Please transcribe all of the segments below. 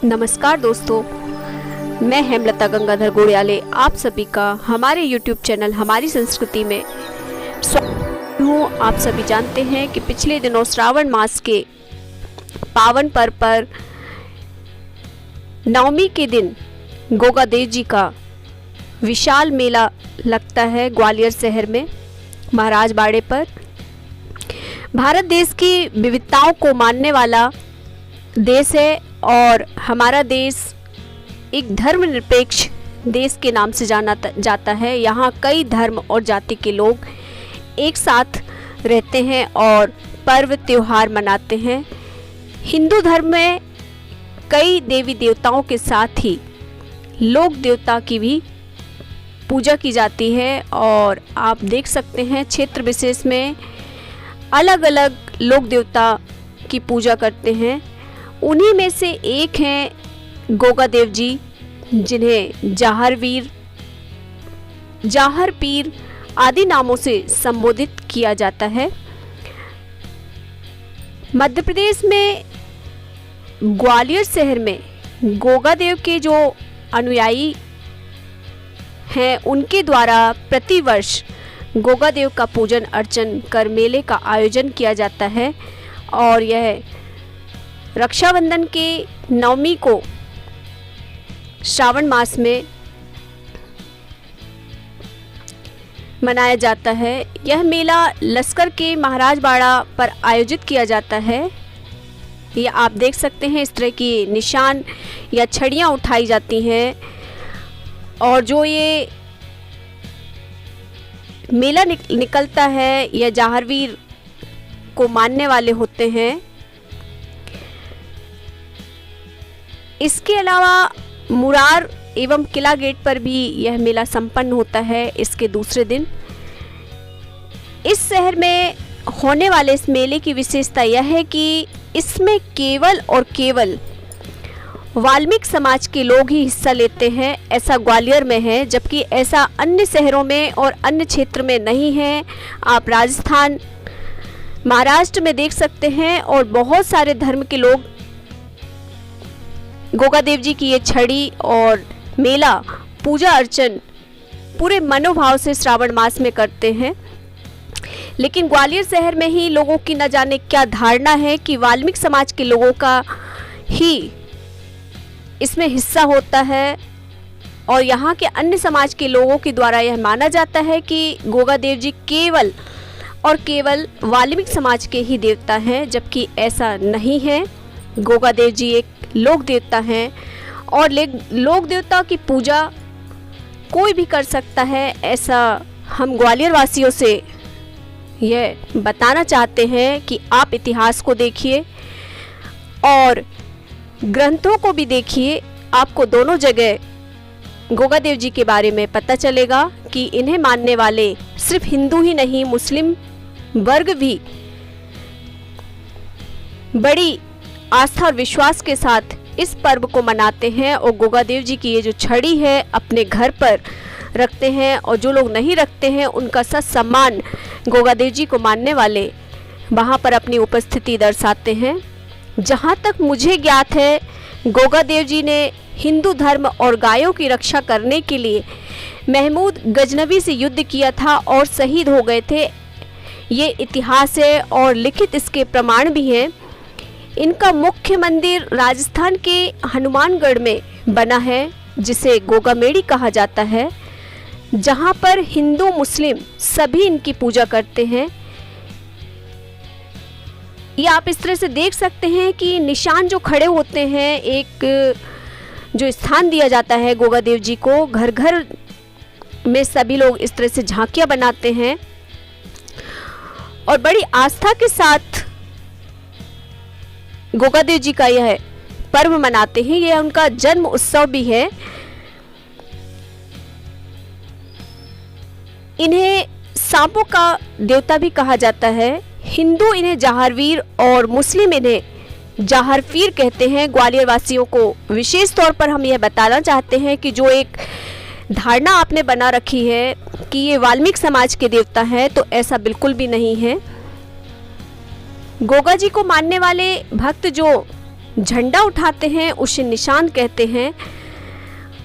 नमस्कार दोस्तों, मैं हेमलता गंगाधर गोड़ियाले आप सभी का हमारे YouTube चैनल हमारी संस्कृति में स्वागत हूँ। आप सभी जानते हैं कि पिछले दिनों श्रावण मास के पावन पर्व पर नवमी के दिन गोगा देव जी का विशाल मेला लगता है ग्वालियर शहर में महाराज बाड़े पर। भारत देश की विविधताओं को मानने वाला देश है और हमारा देश एक धर्मनिरपेक्ष देश के नाम से जाना जाता है। यहाँ कई धर्म और जाति के लोग एक साथ रहते हैं और पर्व त्योहार मनाते हैं। हिंदू धर्म में कई देवी देवताओं के साथ ही लोक देवता की भी पूजा की जाती है और आप देख सकते हैं क्षेत्र विशेष में अलग अलग लोक देवता की पूजा करते हैं। उन्हीं में से एक हैं गोगा देव जी, जिन्हें जाहर पीर आदि नामों से संबोधित किया जाता है। मध्य प्रदेश में ग्वालियर शहर में गोगा देव के जो अनुयायी हैं उनके द्वारा प्रतिवर्ष गोगा देव का पूजन अर्चन कर मेले का आयोजन किया जाता है और यह रक्षाबंधन के नवमी को श्रावण मास में मनाया जाता है। यह मेला लश्कर के महाराज बाड़ा पर आयोजित किया जाता है। ये आप देख सकते हैं, इस तरह की निशान या छड़ियाँ उठाई जाती हैं और जो ये मेला निकलता है यह जाहरवीर को मानने वाले होते हैं। इसके अलावा मुरार एवं किला गेट पर भी यह मेला संपन्न होता है। इसके दूसरे दिन इस शहर में होने वाले इस मेले की विशेषता यह है कि इसमें केवल और केवल वाल्मीकि समाज के लोग ही हिस्सा लेते हैं। ऐसा ग्वालियर में है, जबकि ऐसा अन्य शहरों में और अन्य क्षेत्र में नहीं है। आप राजस्थान, महाराष्ट्र में देख सकते हैं और बहुत सारे धर्म के लोग गोगा देव जी की ये छड़ी और मेला पूजा अर्चन पूरे मनोभाव से श्रावण मास में करते हैं। लेकिन ग्वालियर शहर में ही लोगों की न जाने क्या धारणा है कि वाल्मीकि समाज के लोगों का ही इसमें हिस्सा होता है और यहाँ के अन्य समाज के लोगों के द्वारा यह माना जाता है कि गोगा देव जी केवल और केवल वाल्मीकि समाज के ही देवता हैं, जबकि ऐसा नहीं है। गोगा देव जी एक लोक देवता हैं और लोक देवता की पूजा कोई भी कर सकता है। ऐसा हम ग्वालियर वासियों से यह बताना चाहते हैं कि आप इतिहास को देखिए और ग्रंथों को भी देखिए। आपको दोनों जगह गोगा देव जी के बारे में पता चलेगा कि इन्हें मानने वाले सिर्फ हिंदू ही नहीं, मुस्लिम वर्ग भी बड़ी आस्था और विश्वास के साथ इस पर्व को मनाते हैं और गोगा देव जी की ये जो छड़ी है अपने घर पर रखते हैं और जो लोग नहीं रखते हैं उनका सच सम्मान गोगा देव जी को मानने वाले वहाँ पर अपनी उपस्थिति दर्शाते हैं। जहाँ तक मुझे ज्ञात है, गोगा देव जी ने हिंदू धर्म और गायों की रक्षा करने के लिए महमूद गजनवी से युद्ध किया था और शहीद हो गए थे। ये इतिहास है और लिखित इसके प्रमाण भी हैं। इनका मुख्य मंदिर राजस्थान के हनुमानगढ़ में बना है, जिसे गोगामेड़ी कहा जाता है, जहां पर हिंदू मुस्लिम सभी इनकी पूजा करते हैं। ये आप इस तरह से देख सकते हैं कि निशान जो खड़े होते हैं, एक जो स्थान दिया जाता है गोगा देव जी को, घर घर में सभी लोग इस तरह से झांकियां बनाते हैं और बड़ी आस्था के साथ गोगा देव जी का यह पर्व मनाते हैं। यह उनका जन्म उत्सव भी है। इन्हें सांपों का देवता भी कहा जाता है। हिंदू इन्हें जाहरवीर और मुस्लिम इन्हें जाहरपीर कहते हैं। ग्वालियर वासियों को विशेष तौर पर हम यह बताना चाहते हैं कि जो एक धारणा आपने बना रखी है कि ये वाल्मीकि समाज के देवता हैं, तो ऐसा बिल्कुल भी नहीं है। गोगा जी को मानने वाले भक्त जो झंडा उठाते हैं, उसे निशान कहते हैं,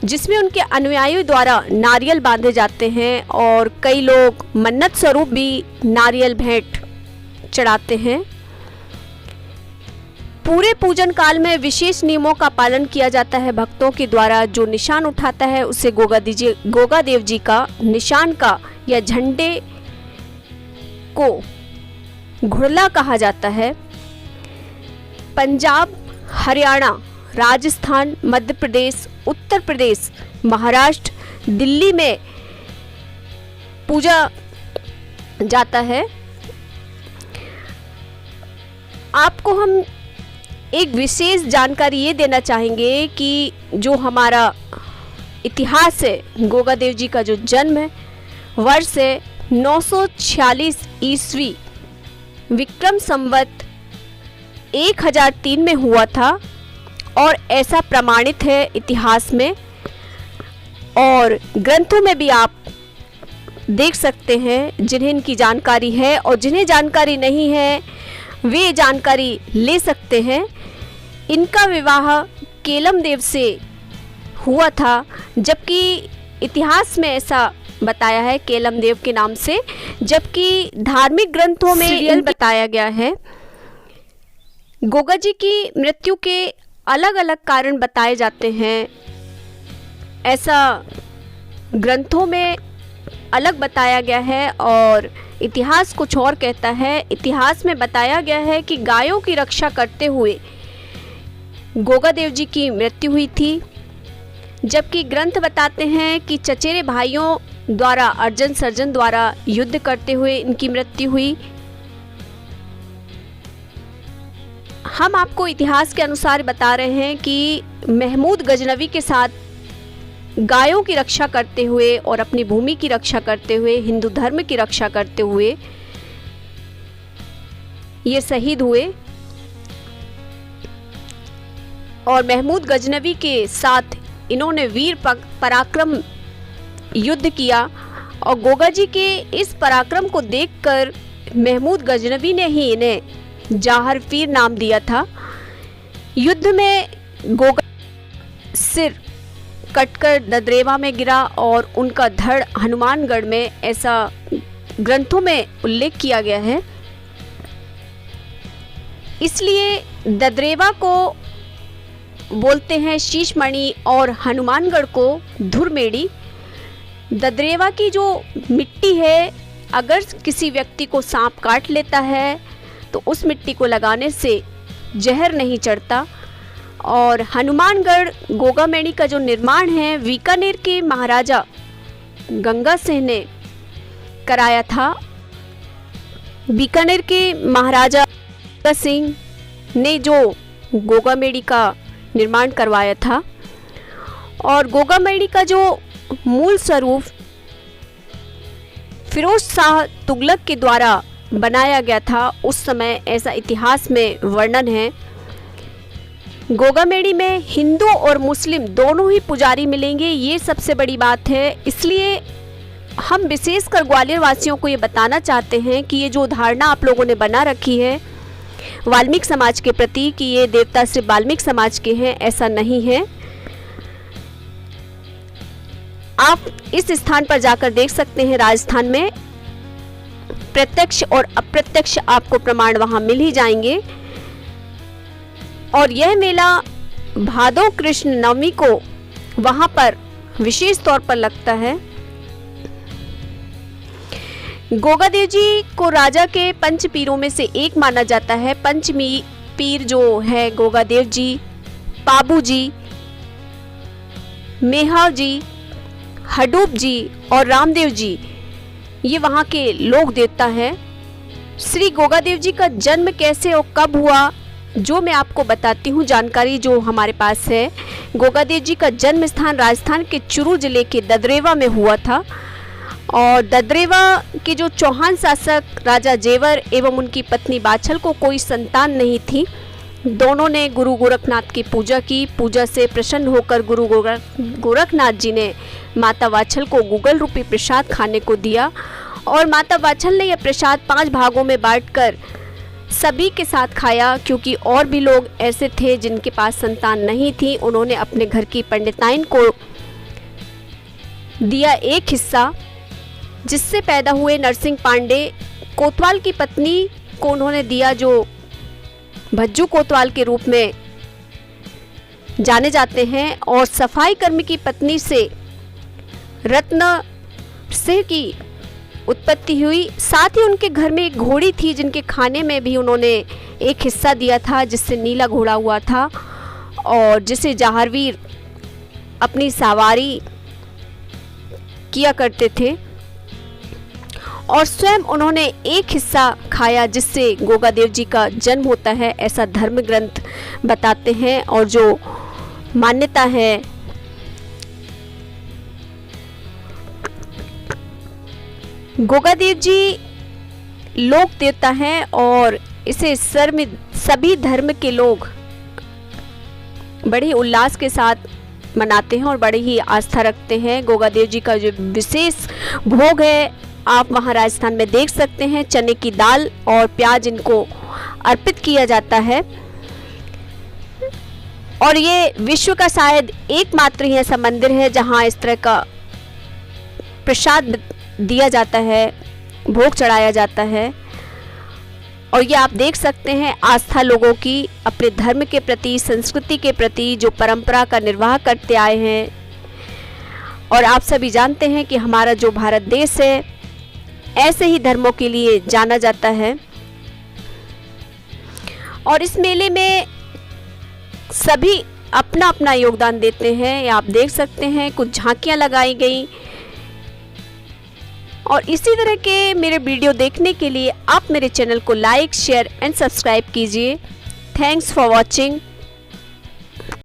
जिसमें उनके अनुयायियों द्वारा नारियल बांधे जाते हैं और कई लोग मन्नत स्वरूप भी नारियल भेंट चढ़ाते हैं। पूरे पूजन काल में विशेष नियमों का पालन किया जाता है। भक्तों के द्वारा जो निशान उठाता है उसे गोगा देव जी का निशान का या झंडे को घुड़ला कहा जाता है। पंजाब, हरियाणा, राजस्थान, मध्य प्रदेश, उत्तर प्रदेश, महाराष्ट्र, दिल्ली में पूजा जाता है। आपको हम एक विशेष जानकारी ये देना चाहेंगे कि जो हमारा इतिहास है, गोगा देव जी का जो जन्म है वर्ष है 946 ईस्वी विक्रम संवत 1003 में हुआ था और ऐसा प्रमाणित है इतिहास में, और ग्रंथों में भी आप देख सकते हैं जिन्हें इनकी जानकारी है, और जिन्हें जानकारी नहीं है वे जानकारी ले सकते हैं। इनका विवाह केलम देव से हुआ था, जबकि इतिहास में ऐसा बताया है केलम देव के नाम से, जबकि धार्मिक ग्रंथों में सीरियल बताया गया है। गोगा जी की मृत्यु के अलग अलग कारण बताए जाते हैं, ऐसा ग्रंथों में अलग बताया गया है और इतिहास कुछ और कहता है। इतिहास में बताया गया है कि गायों की रक्षा करते हुए गोगा देव जी की मृत्यु हुई थी, जबकि ग्रंथ बताते हैं कि चचेरे भाइयों द्वारा अर्जुन सर्जन द्वारा युद्ध करते हुए इनकी मृत्यु हुई। हम आपको इतिहास के अनुसार बता रहे हैं कि महमूद गजनवी के साथ गायों की रक्षा करते हुए और अपनी भूमि की रक्षा करते हुए, हिंदू धर्म की रक्षा करते हुए ये शहीद हुए, और महमूद गजनवी के साथ इन्होंने वीर पराक्रम युद्ध किया, और गोगा जी के इस पराक्रम को देखकर महमूद गजनवी ने ही इन्हें जाहर पीर नाम दिया था। युद्ध में गोगा सिर कटकर ददरेवा में गिरा और उनका धड़ हनुमानगढ़ में, ऐसा ग्रंथों में उल्लेख किया गया है। इसलिए ददरेवा को बोलते हैं शीशमणि और हनुमानगढ़ को धुरमेड़ी। ददरेवा की जो मिट्टी है, अगर किसी व्यक्ति को सांप काट लेता है तो उस मिट्टी को लगाने से जहर नहीं चढ़ता। और हनुमानगढ़ गोगामेड़ी का जो निर्माण है बीकानेर के महाराजा गंगा सिंह ने कराया था। बीकानेर के महाराजा गंगा सिंह ने जो गोगामेड़ी का निर्माण करवाया था, और गोगामेड़ी का जो मूल स्वरूप फिरोज शाह तुगलक के द्वारा बनाया गया था उस समय, ऐसा इतिहास में वर्णन है। गोगामेड़ी में हिंदू और मुस्लिम दोनों ही पुजारी मिलेंगे, ये सबसे बड़ी बात है। इसलिए हम विशेषकर ग्वालियर वासियों को ये बताना चाहते हैं कि ये जो धारणा आप लोगों ने बना रखी है वाल्मीकि समाज के प्रति कि ये देवता सिर्फ वाल्मीकि समाज के हैं, ऐसा नहीं है। आप इस स्थान पर जाकर देख सकते हैं, राजस्थान में प्रत्यक्ष और अप्रत्यक्ष आपको प्रमाण वहां मिल ही जाएंगे। और यह मेला भादो कृष्ण नवमी को वहां पर विशेष तौर पर लगता है। गोगा देव जी को राजा के पंच पीरों में से एक माना जाता है। पंचमी पीर जो है गोगा देव जी, पाबू जी, मेहाव जी, हडूप जी और रामदेव जी, ये वहाँ के लोक देवता है। श्री गोगा देव जी का जन्म कैसे और कब हुआ, जो मैं आपको बताती हूँ जानकारी जो हमारे पास है। गोगा देव जी का जन्म स्थान राजस्थान के चुरू जिले के ददरेवा में हुआ था, और ददरेवा के जो चौहान शासक राजा जेवर एवं उनकी पत्नी बाछल को कोई संतान नहीं थी। दोनों ने गुरु गोरखनाथ की पूजा की। पूजा से प्रसन्न होकर गुरु गोरखनाथ जी ने माता वाछल को गुगल रूपी प्रसाद खाने को दिया, और माता वाछल ने यह प्रसाद 5 भागों में बांटकर सभी के साथ खाया, क्योंकि और भी लोग ऐसे थे जिनके पास संतान नहीं थी। उन्होंने अपने घर की पंडिताइन को दिया एक हिस्सा, जिससे पैदा हुए नरसिंह पांडे कोतवाल की पत्नी को उन्होंने दिया, जो भज्जू कोतवाल के रूप में जाने जाते हैं। और सफाई कर्मी की पत्नी से रत्न सिंह की उत्पत्ति हुई। साथ ही उनके घर में एक घोड़ी थी, जिनके खाने में भी उन्होंने एक हिस्सा दिया था, जिससे नीला घोड़ा हुआ था और जिसे जहारवीर अपनी सवारी किया करते थे। और स्वयं उन्होंने एक हिस्सा खाया, जिससे गोगादेव जी का जन्म होता है, ऐसा धर्म ग्रंथ बताते हैं। और जो मान्यता है, गोगादेव जी लोक देवता हैं और इसे सभी धर्म के लोग बड़े ही उल्लास के साथ मनाते हैं और बड़े ही आस्था रखते हैं। गोगादेव जी का जो विशेष भोग है, आप वहाँ राजस्थान में देख सकते हैं, चने की दाल और प्याज इनको अर्पित किया जाता है। और ये विश्व का शायद एकमात्र ही ऐसा मंदिर है जहाँ इस तरह का प्रसाद दिया जाता है, भोग चढ़ाया जाता है। और ये आप देख सकते हैं आस्था लोगों की अपने धर्म के प्रति, संस्कृति के प्रति, जो परंपरा का निर्वाह करते आए हैं। और आप सभी जानते हैं कि हमारा जो भारत देश है, ऐसे ही धर्मों के लिए जाना जाता है। और इस मेले में सभी अपना अपना योगदान देते हैं। आप देख सकते हैं कुछ झांकियां लगाई गई। और इसी तरह के मेरे वीडियो देखने के लिए आप मेरे चैनल को लाइक, शेयर एंड सब्सक्राइब कीजिए। Thanks for watching.